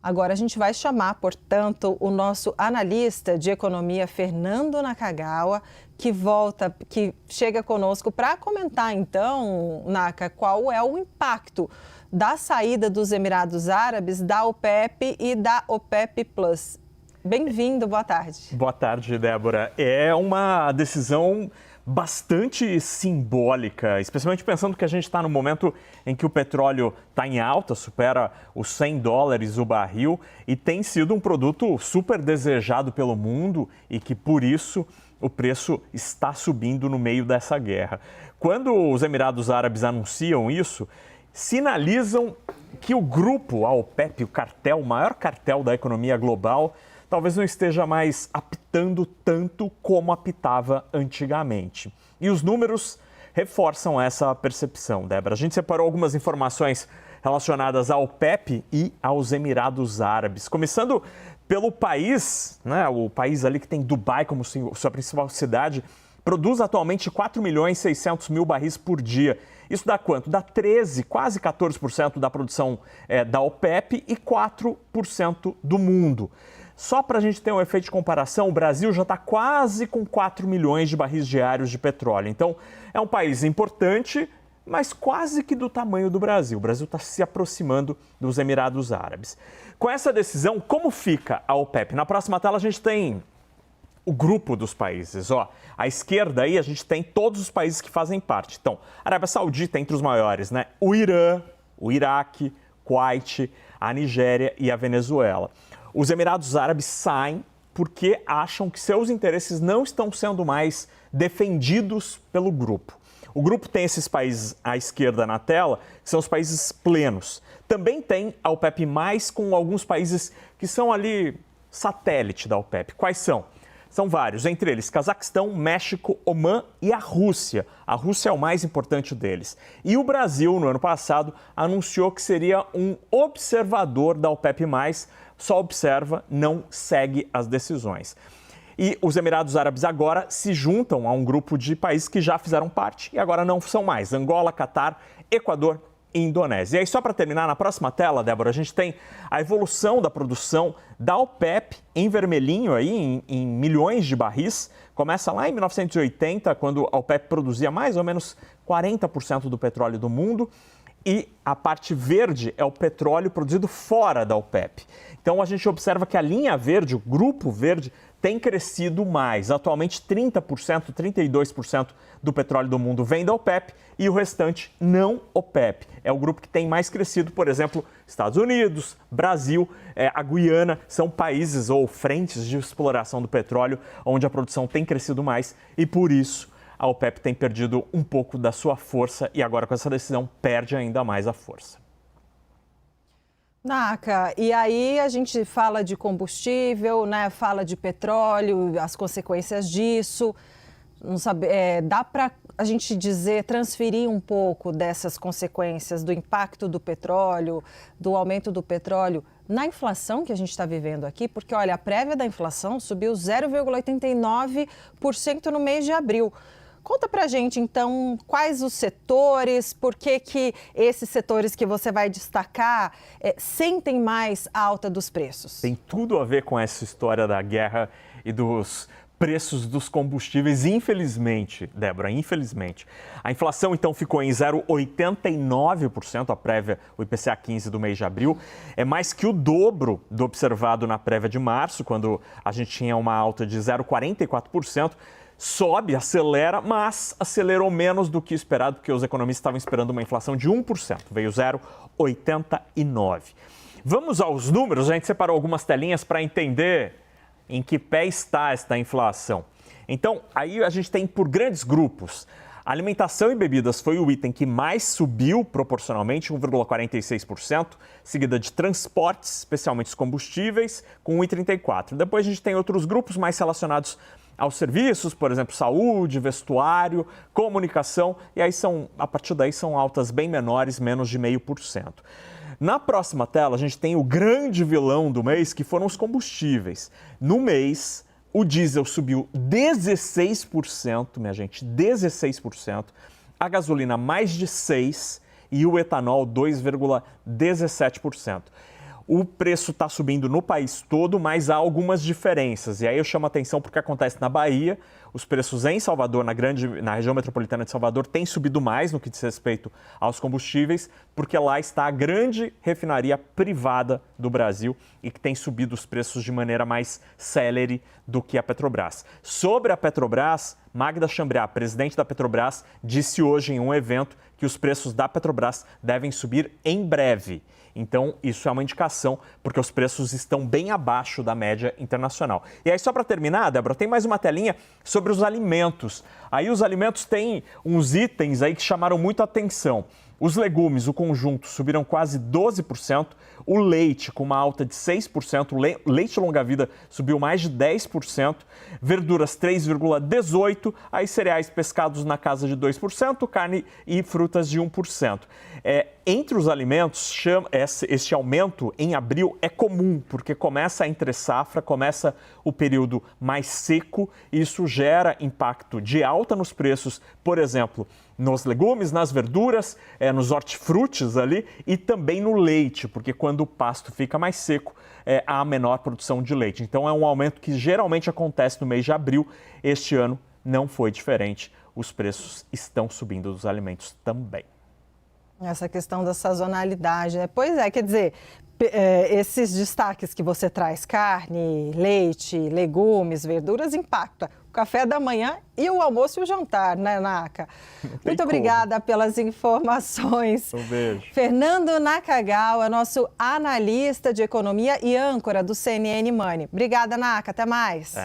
Agora a gente vai chamar, portanto, o nosso analista de economia, Fernando Nakagawa, que chega conosco para comentar, então, Naka, qual é o impacto da saída dos Emirados Árabes, da OPEP e da OPEP+. Bem-vindo, boa tarde. Boa tarde, Débora. É uma decisão bastante simbólica, especialmente pensando que a gente está no momento em que o petróleo está em alta, supera os $100 o barril e tem sido um produto super desejado pelo mundo e que, por isso, o preço está subindo no meio dessa guerra. Quando os Emirados Árabes anunciam isso, sinalizam que o grupo, a OPEP, o cartel, o maior cartel da economia global, talvez não esteja mais apitando tanto como apitava antigamente. E os números reforçam essa percepção, Débora. A gente separou algumas informações relacionadas à OPEP e aos Emirados Árabes. Começando pelo país, né, o país ali que tem Dubai como sua principal cidade, produz atualmente 4.600.000 barris por dia. Isso dá quanto? Dá 13%, quase 14% da produção da OPEP e 4% do mundo. Só para a gente ter um efeito de comparação, o Brasil já está quase com 4 milhões de barris diários de petróleo. Então, é um país importante, mas quase que do tamanho do Brasil. O Brasil está se aproximando dos Emirados Árabes. Com essa decisão, como fica a OPEP? Na próxima tela a gente tem o grupo dos países. À esquerda aí a gente tem todos os países que fazem parte. Então, a Arábia Saudita entre os maiores, né? O Irã, o Iraque, Kuwait, a Nigéria e a Venezuela. Os Emirados Árabes saem porque acham que seus interesses não estão sendo mais defendidos pelo grupo. O grupo tem esses países à esquerda na tela, que são os países plenos. Também tem a OPEP+, com alguns países que são ali satélite da OPEP. Quais são? São vários, entre eles Cazaquistão, México, Omã e a Rússia. A Rússia é o mais importante deles. E o Brasil, no ano passado, anunciou que seria um observador da OPEP+, só observa, não segue as decisões. E os Emirados Árabes agora se juntam a um grupo de países que já fizeram parte e agora não são mais. Angola, Catar, Equador e Indonésia. E aí, só para terminar, na próxima tela, Débora, a gente tem a evolução da produção da OPEP em vermelhinho, aí, em milhões de barris. Começa lá em 1980, quando a OPEP produzia mais ou menos 40% do petróleo do mundo. E a parte verde é o petróleo produzido fora da OPEP. Então, a gente observa que a linha verde, o grupo verde, tem crescido mais. Atualmente, 30%, 32% do petróleo do mundo vem da OPEP e o restante não OPEP. É o grupo que tem mais crescido, por exemplo, Estados Unidos, Brasil, a Guiana, são países ou frentes de exploração do petróleo onde a produção tem crescido mais e, por isso, a OPEP tem perdido um pouco da sua força e agora com essa decisão perde ainda mais a força. Naka, e aí a gente fala de combustível, né? Fala de petróleo, as consequências disso. Não sabe, dá para a gente dizer, transferir um pouco dessas consequências do impacto do petróleo, do aumento do petróleo na inflação que a gente está vivendo aqui? Porque, olha, a prévia da inflação subiu 0,89% no mês de abril. Conta pra gente, então, quais os setores, por que esses setores que você vai destacar sentem mais a alta dos preços? Tem tudo a ver com essa história da guerra e dos preços dos combustíveis, infelizmente, Débora, infelizmente. A inflação, então, ficou em 0,89%, a prévia, o IPCA 15 do mês de abril. É mais que o dobro do observado na prévia de março, quando a gente tinha uma alta de 0,44%. Sobe, acelera, mas acelerou menos do que esperado, porque os economistas estavam esperando uma inflação de 1%, veio 0,89%. Vamos aos números, a gente separou algumas telinhas para entender em que pé está esta inflação. Então, aí a gente tem por grandes grupos. Alimentação e bebidas foi o item que mais subiu proporcionalmente, 1,46%, seguida de transportes, especialmente os combustíveis, com 1,34%. Depois a gente tem outros grupos mais relacionados aos serviços, por exemplo, saúde, vestuário, comunicação, e aí a partir daí são altas bem menores, menos de 0,5%. Na próxima tela, a gente tem o grande vilão do mês, que foram os combustíveis. No mês, o diesel subiu 16%, minha gente, 16%, a gasolina mais de 6% e o etanol 2,17%. o preço está subindo no país todo, mas há algumas diferenças. E aí eu chamo a atenção porque acontece na Bahia. Os preços em Salvador, na região metropolitana de Salvador, têm subido mais no que diz respeito aos combustíveis, porque lá está a grande refinaria privada do Brasil e que tem subido os preços de maneira mais célere do que a Petrobras. Sobre a Petrobras, Magda Chambriard, presidente da Petrobras, disse hoje em um evento que os preços da Petrobras devem subir em breve. Então, isso é uma indicação, porque os preços estão bem abaixo da média internacional. E aí, só para terminar, Débora, tem mais uma telinha sobre os alimentos. Aí os alimentos têm uns itens aí que chamaram muito a atenção. Os legumes, o conjunto, subiram quase 12%. O leite, com uma alta de 6%. O leite longa-vida subiu mais de 10%. Verduras, 3,18%. Aí cereais, pescados na casa de 2%. Carne e frutas de 1%. Entre os alimentos, este aumento em abril é comum, porque começa a entre-safra, começa o período mais seco. E isso gera impacto de alta nos preços, por exemplo, nos legumes, nas verduras, nos hortifrutis ali e também no leite, porque quando o pasto fica mais seco, há menor produção de leite. Então é um aumento que geralmente acontece no mês de abril. Este ano não foi diferente. Os preços estão subindo dos alimentos também. Essa questão da sazonalidade, né? Pois é, quer dizer, esses destaques que você traz, carne, leite, legumes, verduras, impacta o café da manhã e o almoço e o jantar, né, Naka? Muito obrigada pelas informações. Um beijo. Fernando Nakagawa, nosso analista de economia e âncora do CNN Money. Obrigada, Naka. Até mais.